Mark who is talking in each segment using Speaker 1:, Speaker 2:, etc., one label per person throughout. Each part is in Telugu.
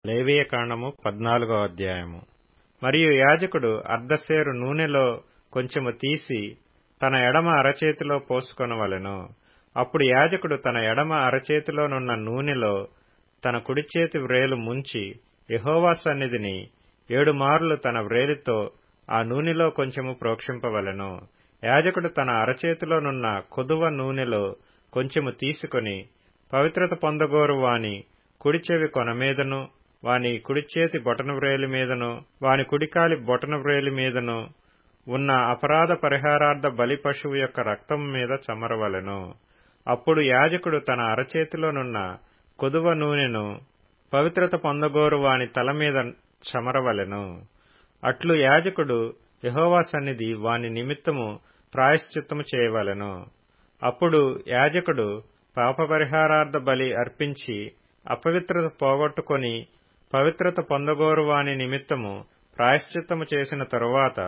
Speaker 1: లేవియకాండము 14వ అధ్యాయము. మరియు యాజకుడు అర్ధసేరు నూనెలో కొంచెము తీసి తన ఎడమ అరచేతిలో పోసుకొనవలెను. అప్పుడు యాజకుడు తన ఎడమ అరచేతిలోనున్న నూనెలో తన కుడిచేతి వ్రేలు ముంచి యెహోవా సన్నిధిని 7 మార్లు తన వ్రేలితో ఆ నూనెలో కొంచెము ప్రోక్షింపవలెను. యాజకుడు తన అరచేతిలోనున్న కొదువ నూనెలో కొంచెము తీసుకొని పవిత్రత పొందగోరు వాని కుడి చెవి కొన మీదను, వాని కుడిచేతి బొటనవ్రేలి మీదను, వాని కుడికాలి బొటనవ్రేలి మీదను ఉన్న అపరాధ పరిహారార్థ బలి పశువు యొక్క రక్తము మీద చమరవలెను. అప్పుడు యాజకుడు తన అరచేతిలోనున్న కొదువ నూనెను పవిత్రత పొందగోరు వాని తల మీద చమరవలెను. అట్లు యాజకుడు యెహోవా సన్నిధి వాని నిమిత్తము ప్రాయశ్చిత్తము చేయవలెను. అప్పుడు యాజకుడు పాపపరిహారార్థ బలి అర్పించి అపవిత్రత పోగొట్టుకొని పవిత్రత పొందగోరు వాని నిమిత్తము ప్రాయశ్చిత్తము చేసిన తరువాత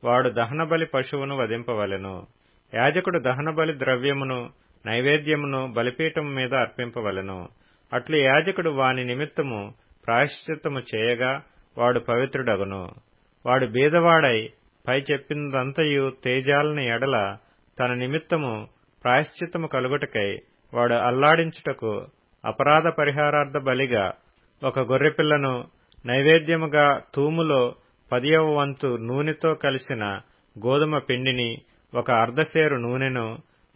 Speaker 1: వాడు దహనబలి పశువును వధింపవలెను. యాజకుడు దహనబలి ద్రవ్యమును నైవేద్యమును బలిపీఠము మీద అర్పింపవలెను. అట్లు యాజకుడు వాని నిమిత్తము ప్రాయశ్చిత్తము చేయగా వాడు పవిత్రుడగును. వాడు బీదవాడై పై చెప్పినదంతయు తేజాలని ఎడల తన నిమిత్తము ప్రాయశ్చిత్తము కలుగుటకై వాడు అల్లాడించుటకు అపరాధ పరిహారార్థ బలిగా ఒక గొర్రెపిల్లను, నైవేద్యముగా తూములో 10వ వంతు నూనెతో కలిసిన గోధుమ పిండిని, ఒక అర్ధసేరు నూనెను,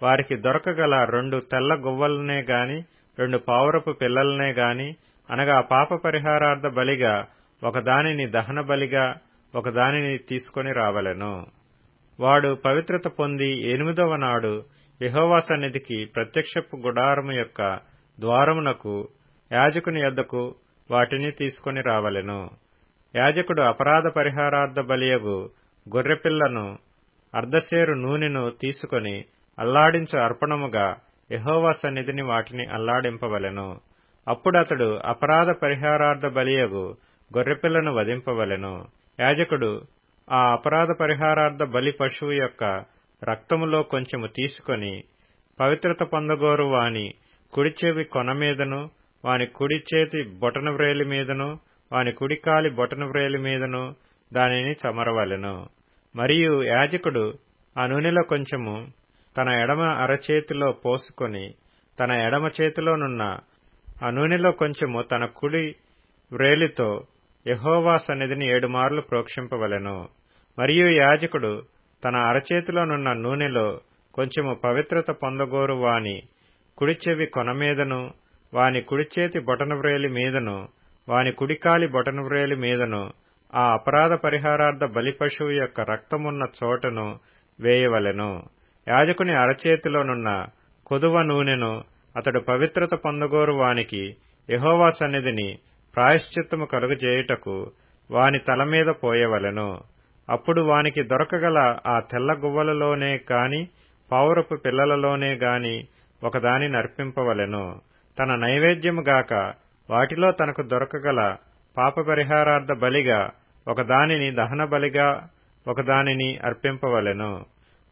Speaker 1: వారికి దొరకగల 2 తెల్ల గువ్వలనే గాని 2 పావురపు పిల్లలనే గాని, అనగా పాప పరిహారార్థ బలిగా ఒకదానిని దహన బలిగా ఒకదానిని తీసుకొని రావలెను. వాడు పవిత్రత పొంది 8వ నాడు యెహోవా సన్నిధికి ప్రత్యక్షపు గుడారము యొక్క ద్వారమునకు యాజకుని యొద్దకు వాటిని తీసుకొని రావలెను. యాజకుడు అపరాధ పరిహారార్థ బలియగు గొర్రెపిల్లను, అర్ధసేరు నూనెను తీసుకొని అల్లాడించు అర్పణముగా యెహోవా సన్నిధిని వాటిని అల్లాడింపవలెను. అప్పుడతడు అపరాధ పరిహారార్థ బలియగు గొర్రెపిల్లను వధింపవలెను. యాజకుడు ఆ అపరాధ పరిహారార్థ బలి పశువు యొక్క రక్తములో కొంచెము తీసుకొని పవిత్రత పొందగోరు వాని కుడిచెవి కొన మీదను, వాని కుడి చేతి బొటనవ్రేలి మీదను, వాని కుడికాలి బొటనవ్రేలి మీదను దానిని చమరవలెను. మరియు యాజకుడు ఆ నూనెలో కొంచెము తన ఎడమ అరచేతిలో పోసుకొని తన ఎడమ చేతిలోనున్న ఆ నూనెలో కొంచెము తన కుడి వ్రేలితో యెహోవా సన్నిధిని 7 మార్లు ప్రోక్షింపవలెను. మరియు యాజకుడు తన అరచేతిలోనున్న నూనెలో కొంచెము పవిత్రత పొందగోరు వాని కుడిచెవి కొన మీదను, వాని కుడిచేతి బొటనవ్రేలి మీదను, వాని కుడికాలి బొటనవ్రేలి మీదను ఆ అపరాధ పరిహారార్థ బలి పశువు యొక్క రక్తమున్న చోటను వేయవలెను. యాజకుని అరచేతిలోనున్న కొదువ నూనెను అతడు పవిత్రత పొందగోరు వానికి యెహోవా సన్నిధిని ప్రాయశ్చిత్తము కలుగజేయుటకు వాని తల మీద పోయవలెను. అప్పుడు వానికి దొరకగల ఆ తెల్ల గువ్వలలోనే గాని పావురపు పిల్లలలోనే గాని ఒకదాని నర్పింపవలెను. తన నైవేద్యముగాక వాటిలో తనకు దొరకగల పాపపరిహారార్థ బలిగా ఒకదానిని దహన బలిగా ఒకదానిని అర్పింపవలెను.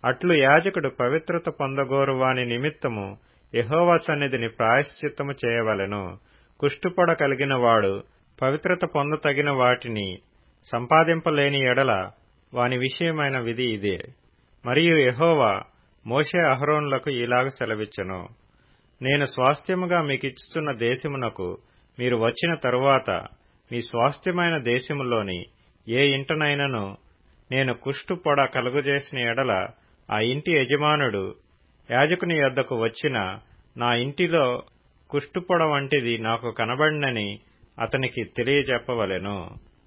Speaker 1: అట్లు యాజకుడు పవిత్రత పొందగోరు వాని నిమిత్తము యెహోవా సన్నిధిని ప్రాయశ్చిత్తము చేయవలెను. కుష్టుపొడ కలిగిన వాడు పవిత్రత పొందతగిన వాటిని సంపాదింపలేని ఎడల వాని విషయమైన విధి ఇదే. మరియు యెహోవా మోషే అహరోనులకు ఇలాగ సెలవిచ్చెను: నేను స్వాస్థ్యముగా మీకిచ్చుచున్న దేశమునకు మీరు వచ్చిన తరువాత మీ స్వాస్థ్యమైన దేశములోని ఏ ఇంటనైనను నేను కుష్టు పొడ కలుగజేసిన ఎడల ఆ ఇంటి యజమానుడు యాజకుని యొద్దకు వచ్చిన నా ఇంటిలో కుష్టుపొడ వంటిది నాకు కనబడినని అతనికి తెలియజెప్పవలెను.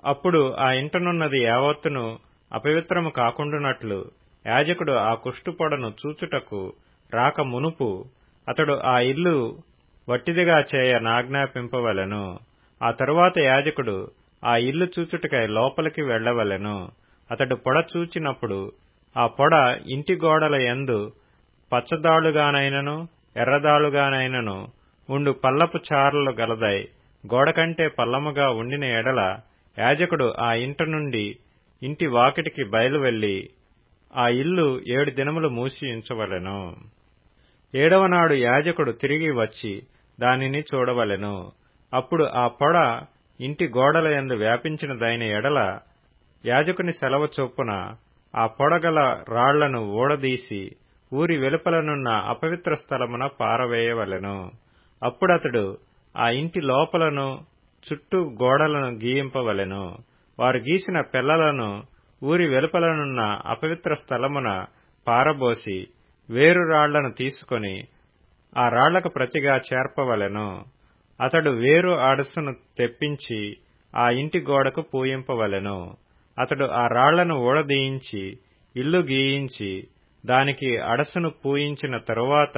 Speaker 1: అప్పుడు ఆ ఇంటనున్నది యావత్తును అపవిత్రము కాకుండునట్లు యాజకుడు ఆ కుష్టుపొడను చూచుటకు రాక మునుపు అతడు ఆ ఇల్లు వట్టిదిగా చేయ నాజ్ఞాపింపవలెను. ఆ తరువాత యాజకుడు ఆ ఇల్లు చూచుటకై లోపలికి వెళ్లవలెను. అతడు పొడ చూచినప్పుడు ఆ పొడ ఇంటి గోడల యందు పచ్చదాళ్లుగానైనను ఎర్రదాళ్లుగానైనను ఉండు పల్లపు చారలు గలదై గోడకంటే పల్లముగా ఉండిన ఎడల యాజకుడు ఆ ఇంట నుండి ఇంటి వాకిటికి బయలు వెళ్లి ఆ ఇల్లు 7 దినములు మూసి ఉంచవలెను. 7వ నాడు యాజకుడు తిరిగి వచ్చి దానిని చూడవలెను. అప్పుడు ఆ పొడ ఇంటి గోడల యందు వ్యాపించినదైన ఎడల యాజకుని సెలవు చొప్పున ఆ పొడగల రాళ్లను ఊడదీసి ఊరి వెలుపలనున్న అపవిత్ర స్థలమున పారవేయవలెను. అప్పుడతడు ఆ ఇంటి లోపలను చుట్టూ గోడలను గీయింపవలెను. వారు గీసిన పెళ్లలను ఊరి వెలుపలనున్న అపవిత్ర స్థలమున పారబోసి వేరు రాళ్లను తీసుకొని ఆ రాళ్లకు ప్రతిగా చేర్పవలెను. అతడు వేరు అడసును తెప్పించి ఆ ఇంటి గోడకు పూయింపవలెను. అతడు ఆ రాళ్లను ఊడదీయించి ఇల్లు గీయించి దానికి అడసును పూయించిన తరువాత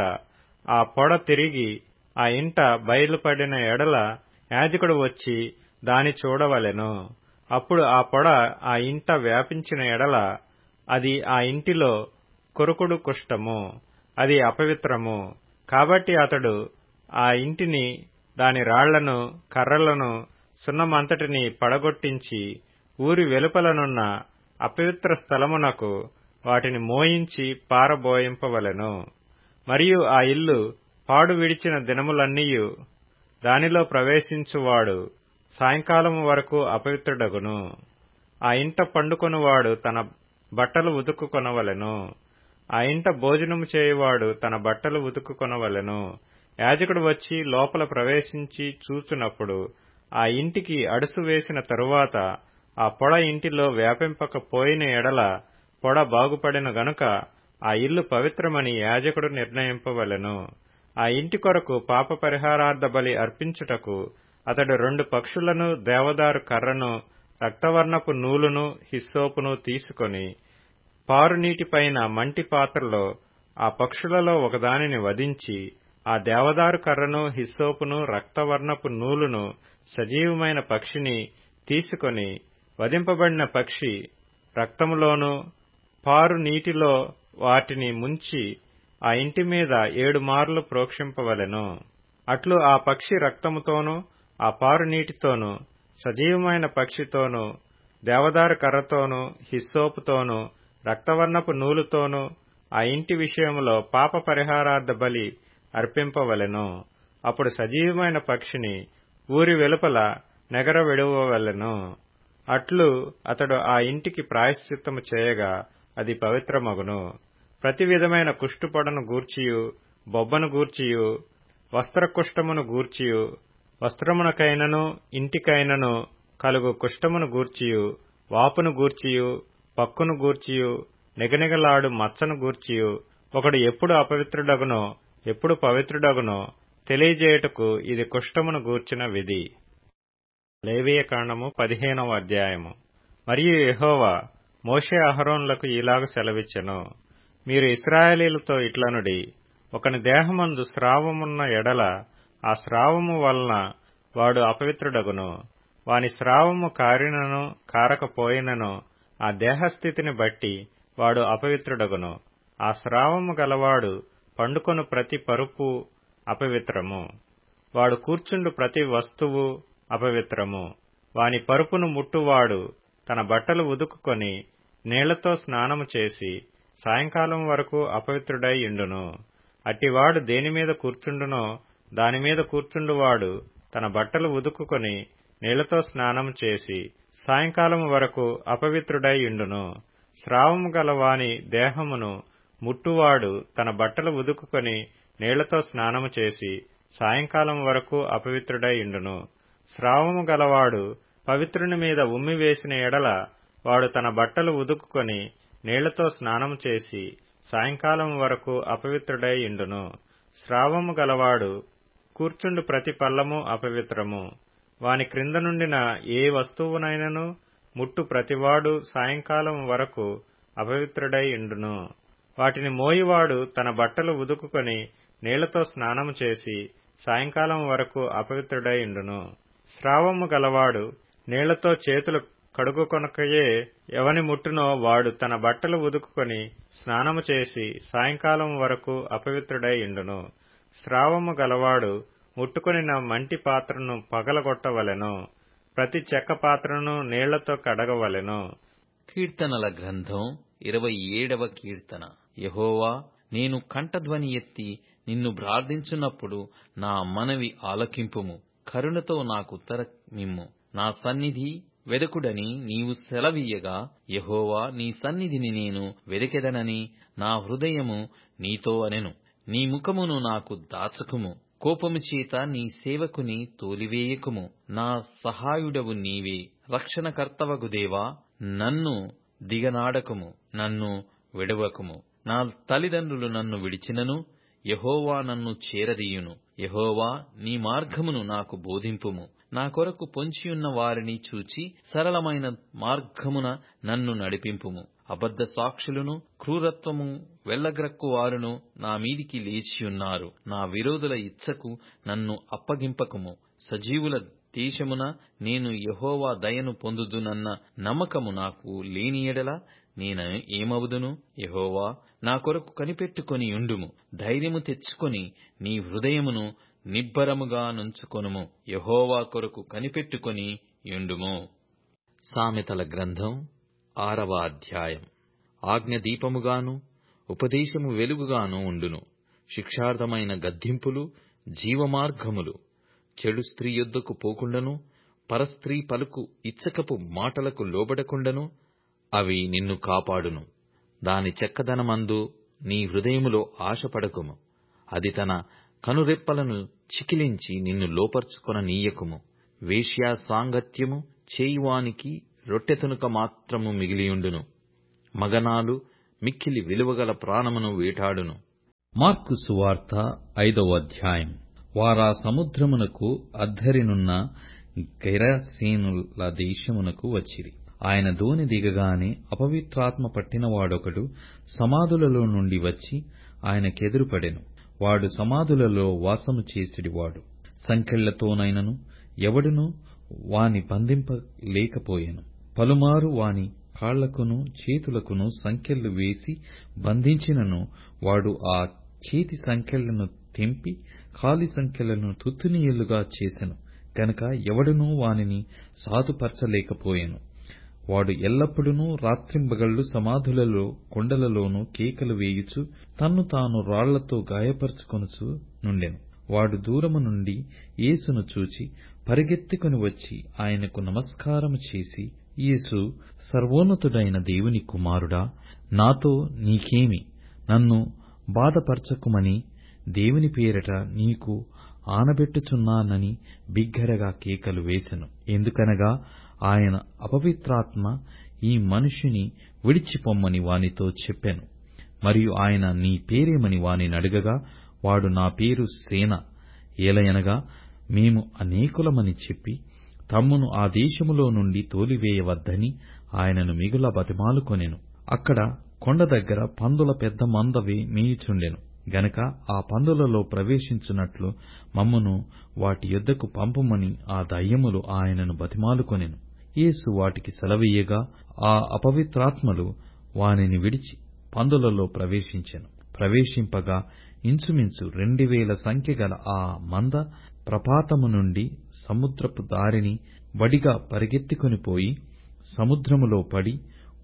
Speaker 1: ఆ పొడ తిరిగి ఆ ఇంట బయలుపడిన ఎడల యాజకుడు వచ్చి దాని చూడవలెను. అప్పుడు ఆ పొడ ఆ ఇంట వ్యాపించిన ఎడల అది ఆ ఇంటిలో కొరుకుడు కుష్ఠము, అది అపవిత్రము. కాబట్టి అతడు ఆ ఇంటిని, దాని రాళ్లను, కర్రలను, సున్నమంతటిని పడగొట్టించి ఊరి వెలుపలనున్న అపవిత్ర స్థలమునకు వాటిని మోయించి పారబోయింపవలెను. మరియు ఆ ఇల్లు పాడు విడిచిన దినములన్నీయు దానిలో ప్రవేశించువాడు సాయంకాలము వరకు అపవిత్రుడగును. ఆ ఇంట పండుకొనువాడు తన బట్టలు ఉతుక్కుకొనవలెను. ఆ ఇంట భోజనము చేయువాడు తన బట్టలు ఉతుక్కుకొనవలెను. యాజకుడు వచ్చి లోపల ప్రవేశించి చూచునప్పుడు ఆ ఇంటికి అడుసు వేసిన తరువాత ఆ పొడ ఇంటిలో వ్యాపింపకపోయిన ఎడల పొడ బాగుపడిన గనుక ఆ ఇల్లు పవిత్రమని యాజకుడు నిర్ణయింపవలెను. ఆ ఇంటి కొరకు పాప పరిహారార్థ బలి అర్పించుటకు అతడు 2 పక్షులను, దేవదారు కర్రను, రక్తవర్ణపు నూలును, హిస్సోపును తీసుకొని పారునీటిపైన మంటి పాత్రలో ఆ పక్షులలో ఒకదానిని వధించి ఆ దేవదారు కర్రను, హిస్సోపును, రక్తవర్ణపు నూలును, సజీవమైన పక్షిని తీసుకొని వధింపబడిన పక్షి రక్తములోను పారు నీటిలో వాటిని ముంచి ఆ ఇంటి మీద 7 మార్లు ప్రోక్షింపవలెను. అట్లు ఆ పక్షి రక్తముతోనూ, ఆ పారు నీటితోనూ, సజీవమైన పక్షితోనూ, దేవదారు కర్రతోనూ, హిస్సోపుతోనూ, రక్తవర్ణపు నూలుతోనూ ఆ ఇంటి విషయంలో పాప పరిహారార్థ బలి అర్పింపవలెను. అప్పుడు సజీవమైన పక్షిని ఊరి వెలుపల నెగరవెడువవలెను. అట్లు అతడు ఆ ఇంటికి ప్రాయశ్చిత్తము చేయగా అది పవిత్రమగును. ప్రతి విధమైన కుష్టుపొడను గూర్చియు, బొబ్బను గూర్చియు, వస్త్రకుష్ఠమును గూర్చియు, వస్త్రమునకైనను ఇంటికైనను కలుగు కుష్ఠమును గూర్చియు, వాపును గూర్చియు, పక్కును గూర్చియు, నిగనిగలాడు మచ్చను గూర్చియు ఒకడు ఎప్పుడు అపవిత్రుడగునో ఎప్పుడు పవిత్రుడగునో తెలియజేయుటకు ఇది కుష్ఠమును గూర్చిన విధి. లేవియకాండము 15వ అధ్యాయము. మరియు యెహోవా మోషే అహరోనులకు ఈలాగు సెలవిచ్చెను. మీరు ఇశ్రాయేలీయులతో ఇట్లనుడి, ఒకని దేహమందు స్రావమున్న ఎడల ఆ స్రావము వలన వాడు అపవిత్రుడగును. వాని స్రావము కారినను కారకపోయినను ఆ దేహస్థితిని బట్టి వాడు అపవిత్రుడగును. ఆ స్రావము గలవాడు పండుకొను ప్రతి పరుపు అపవిత్రము. వాడు కూర్చుండు ప్రతి వస్తువు అపవిత్రము. వాని పరుపును ముట్టువాడు తన బట్టలు ఉదుకుకొని నీళ్లతో స్నానము చేసి సాయంకాలం వరకు అపవిత్రుడై యుండును. అట్టివాడు దేనిమీద కూర్చుండునో దానిమీద కూర్చుండువాడు తన బట్టలు ఉదుకుకొని నీళ్లతో స్నానము చేసి సాయంకాలం వరకు అపవిత్రుడై యుండును. స్రావము గల వాని దేహమును ముట్టువాడు తన బట్టలు ఉదుకుకొని నీళ్లతో స్నానము చేసి సాయంకాలం వరకు అపవిత్రుడై యుండును. స్రావము గలవాడు పవిత్రుని మీద ఉమ్మి వేసిన ఎడల వాడు తన బట్టలు ఉదుకుకొని నీళ్లతో స్నానము చేసి సాయంకాలం వరకు అపవిత్రుడై యుండును. స్రావము గలవాడు కూర్చుండు ప్రతి పల్లము అపవిత్రము. వాని క్రింద నుండిన ఏ వస్తువునైనను ముట్టు ప్రతివాడు సాయంకాలం వరకు అపవిత్రుడై యుండును. వాటిని మోయివాడు తన బట్టలు ఉదుకుకొని నీళ్లతో స్నానము చేసి సాయంకాలం వరకు అపవిత్రుడై యుండును. స్రావము గలవాడు నీళ్లతో చేతులు కడుగుకొనకయే ఎవని ముట్టునో వాడు తన బట్టలు ఉదుకుకొని స్నానము చేసి సాయంకాలం వరకు అపవిత్రుడై యుండును. స్రావము గలవాడు ముట్టుకొనిన మంటి పాత్రను పగలగొట్టవలెను. ప్రతి చెక్క పాత్రను నీళ్లతో కడగవలెను.
Speaker 2: కీర్తనల గ్రంథం 27వ కీర్తన. యెహోవా, నేను కంఠధ్వని ఎత్తి నిన్ను ప్రార్థించున్నప్పుడు నా మనవి ఆలకింపుము. కరుణతో నాకుత్తరమిమ్ము. నా సన్నిధి వెదకుడని నీవు సెలవీయగా, యెహోవా నీ సన్నిధిని నేను వెదకెదనని నా హృదయము నీతో అనెను. నీ ముఖమును నాకు దాచకుము, కోపము చేత నీ సేవకుని తోలివేయకుము. నా సహాయుడవు నీవే, రక్షణకర్తవగు దేవా, నన్ను దిగనాడకుము, నన్ను విడవకుము. నా తల్లిదండ్రులు నన్ను విడిచినను యెహోవా నన్ను చేరదీయును. యెహోవా నీ మార్గమును నాకు బోధింపుము. నా కొరకు పొంచియున్న వారిని చూచి సరళమైన మార్గమున నన్ను నడిపింపుము. అబద్ధ సాక్షులను క్రూరత్వము వెళ్లగ్రక్కువారును నా మీదికి లేచియున్నారు. నా విరోధుల ఇచ్చకు నన్ను అప్పగింపకుము. సజీవుల దేశమున నేను యెహోవా దయను పొందుదునన్న నమ్మకము నాకు లేని యెడల నేను ఏమవుదును? యెహోవా నా కొరకు కనిపెట్టుకొని యుండుము. ధైర్యము తెచ్చుకొని నీ హృదయమును నిబ్బరముగా నుంచుకొనుము. యెహోవా కొరకు కనిపెట్టుకొని యుండుము. సామెతల గ్రంథం 6వ అధ్యాయం. ఆజ్ఞ దీపముగాను ఉపదేశము వెలుగుగాను ఉండును. శిక్షార్థమైన గద్దింపులు జీవమార్గములు. చెడు స్త్రీ యొద్దకు పోకుండను, పరస్త్రీ పలుకు ఇచ్చకపు మాటలకు లోబడకుండను అవి నిన్ను కాపాడును. దాని చెక్కదనమందు నీ హృదయములో ఆశపడకుము. అది తన కనురెప్పలను చికిలించి నిన్ను లోపర్చుకొన నీయకుము. వేశ్యా సాంగత్యము చేయువానికి రొట్టె తునుక మాత్రము మిగిలియుండును. మగనాలు మిక్కిలి విలువగల ప్రాణమును వేటాడును.
Speaker 3: మార్కు సువార్త 5వ అధ్యాయం. వారా సముద్రమునకు అద్దరినున్న గెరసేనుల దేశమునకు వచ్చిరి. ఆయన దోణి దిగగానే అపవిత్రాత్మ పట్టినవాడొకడు సమాధులలో నుండి వచ్చి ఆయనకెదురుపడెను. వాడు సమాధులలో వాసము చేసిడివాడు. సంకెళ్లతోనైనను ఎవడునూ వాని బంధింపలేకపోయెను. పలుమారు వాని కాళ్లకును చేతులకును సంకెళ్లు వేసి బంధించినను వాడు ఆ చేతి సంకెళ్లను తెంపి కాలి సంకెళ్లను తుత్తునియలుగా చేసెను గనుక ఎవడునూ వానిని సాధుపరచలేకపోయెను. వాడు ఎల్లప్పుడూ రాత్రింబగళ్ళు సమాధులలో కొండలలోనూ కేకలు వేయుచు తన్ను తాను రాళ్లతో గాయపరచుకొనుచు నుండెను. వాడు దూరము నుండి యేసును చూచి పరిగెత్తుకుని వచ్చి ఆయనకు నమస్కారము చేసి, యేసు, సర్వోన్నతుడైన దేవుని కుమారుడా, నాతో నీకేమి? నన్ను బాధపరచకుమని దేవుని పేరట నీకు ఆనబెట్టుచున్నానని బిగ్గరగా కేకలు వేసెను. ఎందుకనగా ఆయన అపవిత్రాత్మ ఈ మనుష్యుని విడిచిపొమ్మని వానితో చెప్పెను. మరియు ఆయన నీ పేరేమని వానినడగగా వాడు నా పేరు సేన, ఏలయనగా మేము అనేకులమని చెప్పి తమ్మును ఆ దేశములో నుండి తోలివేయవద్దని ఆయనను మిగుల బతిమాలుకొనెను. అక్కడ కొండ దగ్గర పందుల పెద్ద మంద మేయుచుండెను గనక ఆ పందులలో ప్రవేశించున్నట్లు మమ్మును వాటి యొద్దకు పంపుమని ఆ దయ్యములు ఆయనను బతిమాలుకొనెను. యేసు వాటికి సెలవీయగా ఆ అపవిత్రాత్మలు వానిని విడిచి పందులలో ప్రవేశించెను. ప్రవేశింపగా ఇంచుమించు 2000 సంఖ్య గల ఆ మంద ప్రపాతము నుండి సముద్రపు దారిని వడిగా పరిగెత్తుకొనిపోయి సముద్రములో పడి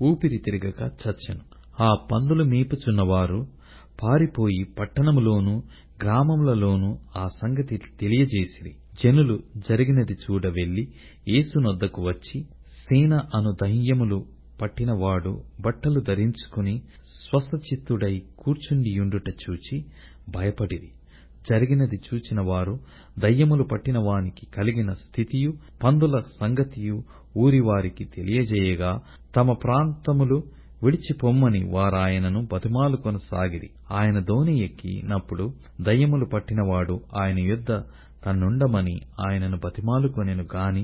Speaker 3: ఊపిరి తిరగక చచ్చెను. ఆ పందులు మేపుచున్నవారు పారిపోయి పట్టణములోనూ గ్రామములలోనూ ఆ సంగతి తెలియజేసిరి. జనులు జరిగినది చూడ వెళ్లి యేసునొద్దకు వచ్చి, సేన అను దయ్యములు పట్టినవాడు బట్టలు ధరించుకుని స్వస్థచిత్తుడై కూర్చుండియుండుట చూచి భయపడిరి. జరిగినది చూచిన వారు దయ్యములు పట్టిన వానికి కలిగిన స్థితియు పందుల సంగతియు ఊరివారికి తెలియజేయగా తమ ప్రాంతములు విడిచిపొమ్మని వారాయనను బతిమాలుకొనసాగిరి. ఆయన దోణి ఎక్కినప్పుడు దయ్యములు పట్టినవాడు ఆయన యొద్ద తన్నుండమని ఆయనను బతిమాలుకొనెను గాని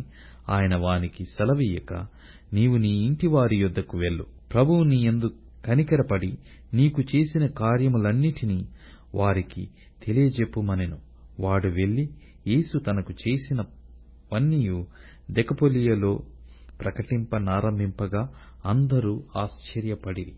Speaker 3: ఆయన వానికి సెలవీయక, నీవు నీ ఇంటివారి యొద్దకు వెళ్ళు, ప్రభువు నీ యందు కనికరపడి నీకు చేసిన కార్యములన్నిటినీ వారికి తెలియజెప్పుమనెను. వాడు వెళ్లి యేసు తనకు చేసినవన్నీయు దెకపొలియలో ప్రకటింపనారంభింపగా అందరూ ఆశ్చర్యపడిరి.